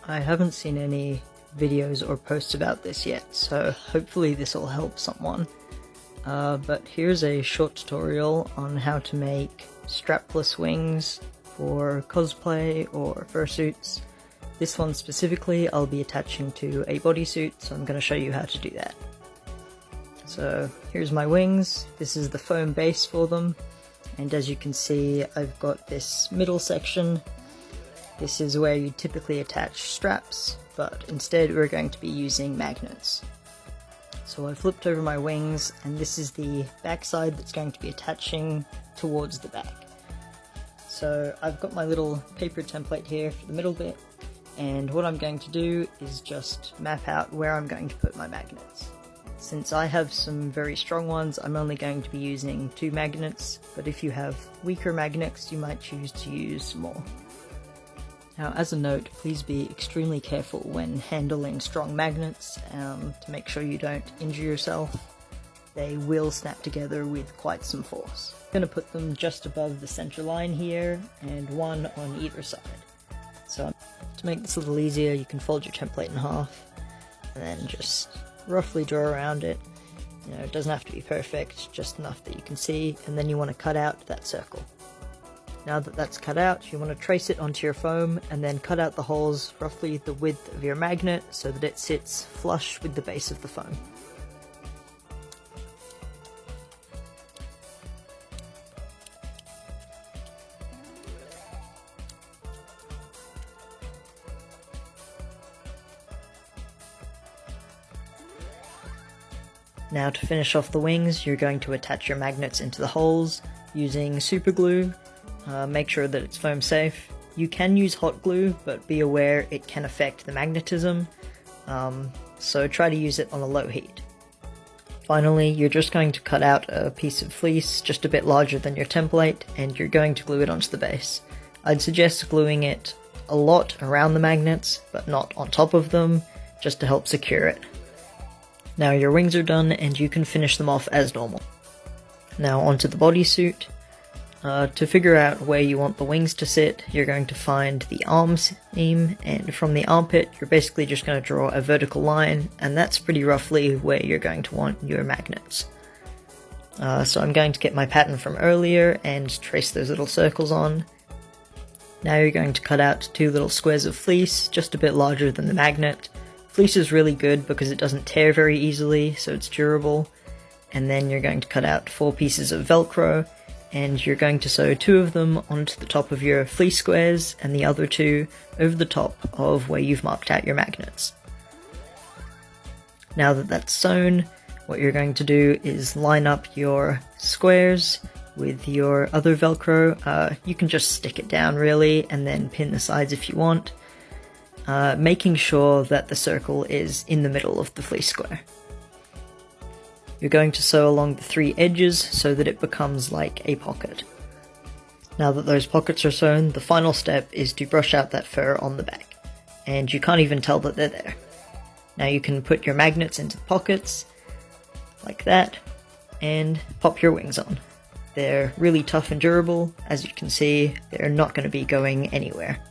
I haven't seen any videos or posts about this yet, so hopefully this will help someone. But here's a short tutorial on how to make strapless wings for cosplay or fursuits. This one specifically I'll be attaching to a bodysuit, so I'm going to show you how to do that. So here's my wings. This is the foam base for them, and as you can see I've got this middle section. This is where you typically attach straps, but instead we're going to be using magnets. So I flipped over my wings, and this is the back side that's going to be attaching towards the back. So I've got my little paper template here for the middle bit, and what I'm going to do is just map out where I'm going to put my magnets. Since I have some very strong ones, I'm only going to be using 2 magnets, but if you have weaker magnets, you might choose to use more. Now, as a note, please be extremely careful when handling strong magnets to make sure you don't injure yourself. They will snap together with quite some force. I'm going to put them just above the center line here, and one on either side. So to make this a little easier, you can fold your template in half, and then just roughly draw around it. You know, it doesn't have to be perfect, just enough that you can see, and then you want to cut out that circle. Now that that's cut out, you want to trace it onto your foam and then cut out the holes roughly the width of your magnet so that it sits flush with the base of the foam. Now to finish off the wings, you're going to attach your magnets into the holes using super glue. Make sure that it's foam safe. You can use hot glue, but be aware it can affect the magnetism, so try to use it on a low heat. Finally, you're just going to cut out a piece of fleece just a bit larger than your template, and you're going to glue it onto the base. I'd suggest gluing it a lot around the magnets, but not on top of them, just to help secure it. Now your wings are done, and you can finish them off as normal. Now onto the bodysuit. To figure out where you want the wings to sit, you're going to find the arm seam, and from the armpit you're basically just going to draw a vertical line, and that's pretty roughly where you're going to want your magnets. So I'm going to get my pattern from earlier and trace those little circles on. Now you're going to cut out 2 little squares of fleece, just a bit larger than the magnet. Fleece is really good because it doesn't tear very easily, so it's durable. And then you're going to cut out 4 pieces of Velcro, and you're going to sew 2 of them onto the top of your fleece squares and the other 2 over the top of where you've marked out your magnets. Now that that's sewn, what you're going to do is line up your squares with your other Velcro. You can just stick it down really and then pin the sides if you want, making sure that the circle is in the middle of the fleece square. You're going to sew along the 3 edges so that it becomes like a pocket. Now that those pockets are sewn, the final step is to brush out that fur on the back, and you can't even tell that they're there. Now you can put your magnets into the pockets, like that, and pop your wings on. They're really tough and durable. As you can see, they're not going to be going anywhere.